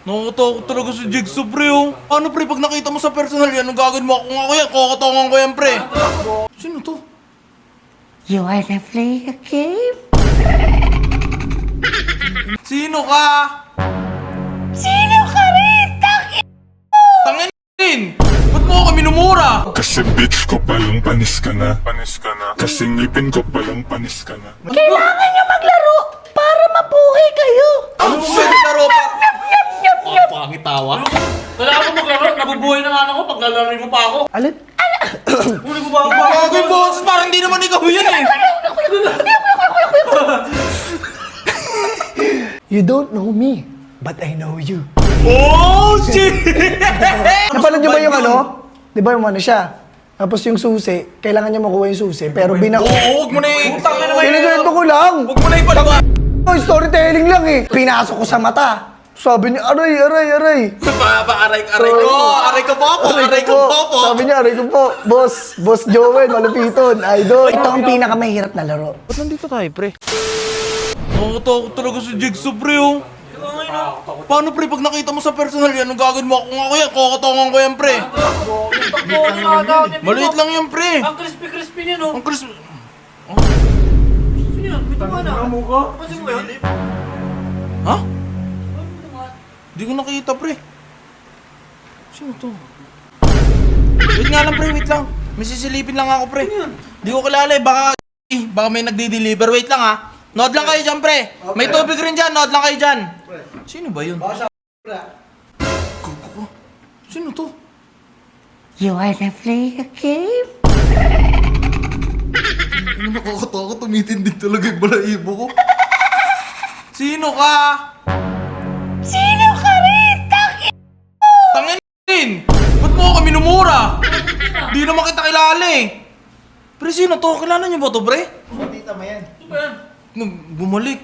Nakakatakot talaga si Jigsaw, pre, oh. Ano, pre, pag nakita mo sa personal yan, anong gagawin mo? Ako nga kaya, kakatongan ko yan, pre. Sino to? You wanna play a game? Sino ka? Sino ka rin? Tangin din! Ba't mo ako minumura? Kasi bitch ko palang panis ka na. Panis ka na. Kasi ngipin ko palang panis ka na. Kailangan nyo maglaro para mabuhay kayo. Ano mo pwede laro pa? Pakitawa? Kailangan mo maglaro, nabubuhay na nga ako pag lalaroin mo pa ako. Alin? Huli ko ba ako? Bago yung boses, parang di naman ikaw yan, eh. You don't know me, but I know you. Oh, shit! Napanood nyo ba yung ano? Di ba yung ano siya? Tapos yung susi, kailangan niya makuha yung susi, pero Oo, huwag mo na eh. Tangin naman Pinagawin ko lang. Huwag mo na ipalawa. Storytelling lang eh. Pinasok ko sa mata. Sabi niya, aray. Aray ko po po. Sabi niya, aray ko po. Boss Joel, malupiton, idol. Ito ang pinakamahirap na laro. Ba't nandito tayo, pre? Nakakatakot talaga si Jigsaw, pre, oh. Paano, pre, pag nakita mo sa personal yan, anong gagawin mo? Ako nga kaya, kakatongan ko yan, pre. Maliit lang yan, pre. Ang crispy-crispy niya, no? Ang crispy. Sino yan? May tama na. Pansin mo yun? Ha? Di ko nakita, pre. Sino to? Wait nga lang, pre, wait lang. May sisilipin lang ako, pre. Di ko kilala eh, baka may nagdi-deliver. Wait lang, ha. Nod lang kayo dyan, pre. May tubig rin dyan, nod lang kayo dyan. Sino ba yun? Kuko. Sino to? You wanna play a game? Ano nakakatakot, tumitindig talaga yung balahibo ko. Sino ka? Sino ka rin? Tangin din! Ba't mo ako minumura? Di naman kita kilala eh. Pre, sino to? Kilala niyo ba to, pre? Tita mo yan. Sino ba yan? Bumalik.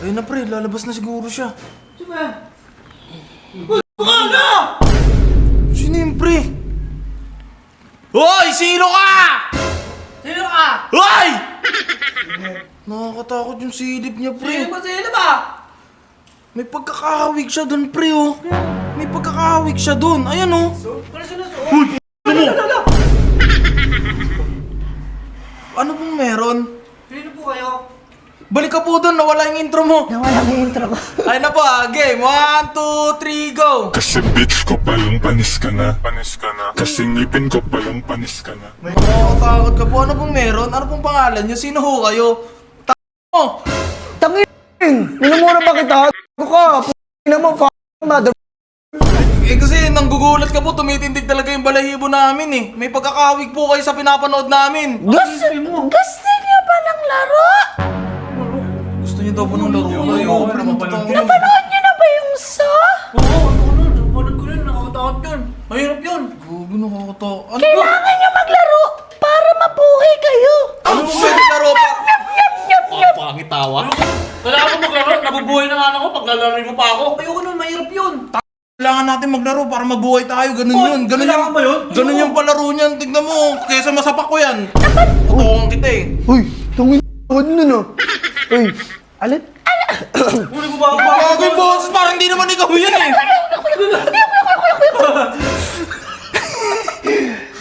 Ayun na, pre. Lalabas na siguro siya. Sino ba yan? Mukha na! Sino yun, pre? Hoy! Sino ka? Sino ka? Hoy! Nakakatakot yung silip niya, Sino pre. ba sino ba? May pagkakahawig siya dun, pre, oh. May pagkakahawig siya dun. Ayan, oh. Pero sino so? Ano pong meron? Sino po kayo? Balik ka po dun. Nawala yung intro mo. Nawala mo yung intro ko. Ayun na po, ah. Game. 1, 2, 3, go! Kasi bitch ko palang panis ka na. Panis ka na. Kasi ngipin ko palang panis ka na. Nakakatakot ka po. Ano pong meron? Ano pong pangalan niyo? Sino ho kayo? Mo! Tangin! Minumura ba kita? Ako ka! P***ina mo, mother. Eh kasi nanggugulat ka po, tumitindig talaga yung balahibo namin eh. May pagkakahawig po kayo sa pinapanood namin. Gusto niyo ba ng laro? Gusto niyo daw po ng laro kayo. Napanood niyo na ba yung Saw? Oo, ano? Napanood ko rin, nakakatakot yun. Mahirap yun. Gugo, nakakatakot. Ano ba? Kailangan nyo maglaro para mabuhay kayo. Ano mo pwede laro pa? Pakitawa? Kailangan mo maglaro, nabubuhay na nga ako pag lalaroin mo pa ako. Ayoko nun, mahirap yun. Kailangan natin maglaro para mabuhay tayo. Ganun Oh, yun. Ganun kailangan ba yun? Ganun yung palaro niyan. Tignan mo. Kesa masapak ko yan. Tutukan kita eh. Uy, tungin ako nun ah. Uy, alin? Huli ko ba ako? Bago yung boses, parang di naman ikaw yan eh.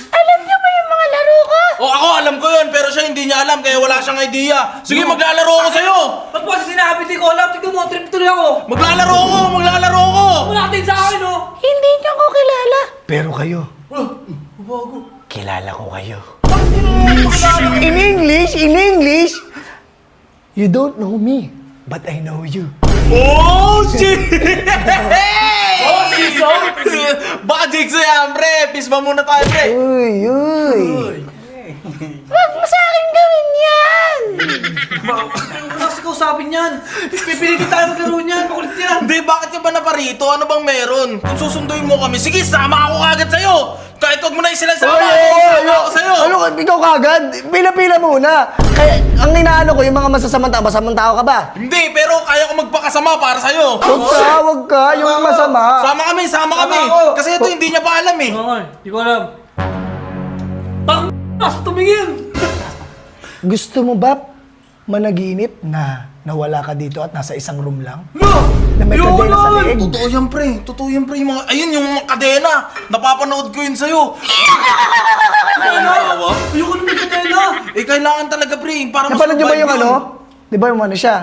Alam niyo ba yung mga laro ko? O ako, alam ko yun. Pero siya hindi niya alam. Kaya wala siyang idea. Sige, maglalaro ako sa'yo. Ba't po sa sinabi, di ko alam. Tignan mo, trip tuloy ako. Maglalaro ako. Maglalaro ako. Wala katin sa akin, oh. Hindi niyo ko kilala. Pero kayo, Bago. kilala ko kayo. In English, you don't know me, but I know you. Oh, shit! Oh, siso? Baka Jigsaw yan, pre. Peace ba muna tayo, pre? Uy. Huwag mo sa akin gawin yan. Ano kasi kausapin yan? Pipilitin tayo maglaro niyan. Makulit yan. Hindi, bakit ka ba naparito? Ano bang meron? Kung susunduin mo kami, sige, sama ako kagad sa'yo. Kahit huwag mo na sila sama, sama ako sa'yo. Ano ka, ikaw kagad? Pila-pila muna. Kaya, ang inaano ko, yung mga masasamang tao ka ba? Hindi, pero kaya ko magpakasama para sa'yo. Huwag ka, yung masama. Sama kami. ako. Kasi ito hindi niya pa alam eh. Oo nga, di ko alam. Bakit mas tumingin? Gusto mo ba managinip na nawala ka dito at nasa isang room lang? No! Na may kadena sa leeg. Totoo yan, pre. Totoo yan, pre. Yung mga, ayun, yung mga kadena. Napapanood ko yun sa'yo. Ayoko na may kadena. Eh, kailangan talaga, pre. Para mas Napanood niyo ba yung survive ano? yun. Di ba yung ano siya?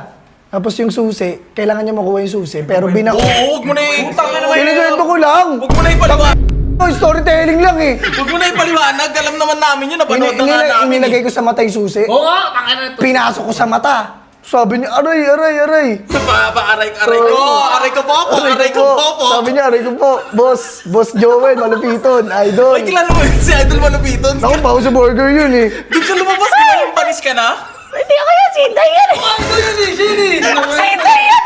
Tapos yung susi, kailangan niya makuha yung susi, pero binako. Oo, huwag mo na Utang na naman. Kinikwento ko lang! Huwag mo na ipaliwanag. Oh, storytelling lang eh! Huwag mo na ipaliwanag. Alam naman namin yun. Napanood na nga namin. Inilagay ko sa mata yung susi. Oo nga, tangin na to. Pinasok ko sa mata. Sabi niya, aray, aray, aray. Aray ko. Aray ko po. Aray ko po. Sabi niya, aray ko po. Boss Joel, malupiton, idol. Ay, kilala mo yun si Idol Malupiton. Naku, baho sa burger yun eh. Doon ka lumabas. Di ba yung panis ka na? Hindi ako yan, si Inday yan eh. Ito yun eh, siya yun eh. Si Inday yan!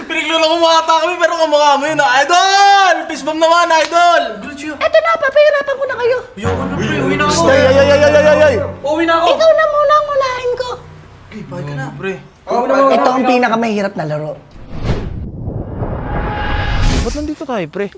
Pinagluloko mo ata kami pero kamukha mo yun. Idol! Fist bump naman, Idol! Ito na, papahirapan ko na kayo. Ayoko na, pre. Uwi na ako. Ay. Uwi na ako. Ikaw na muna ang unahin ko. Pre. Ito ang pinakamahirap na laro. Ba't nandito tayo, pre?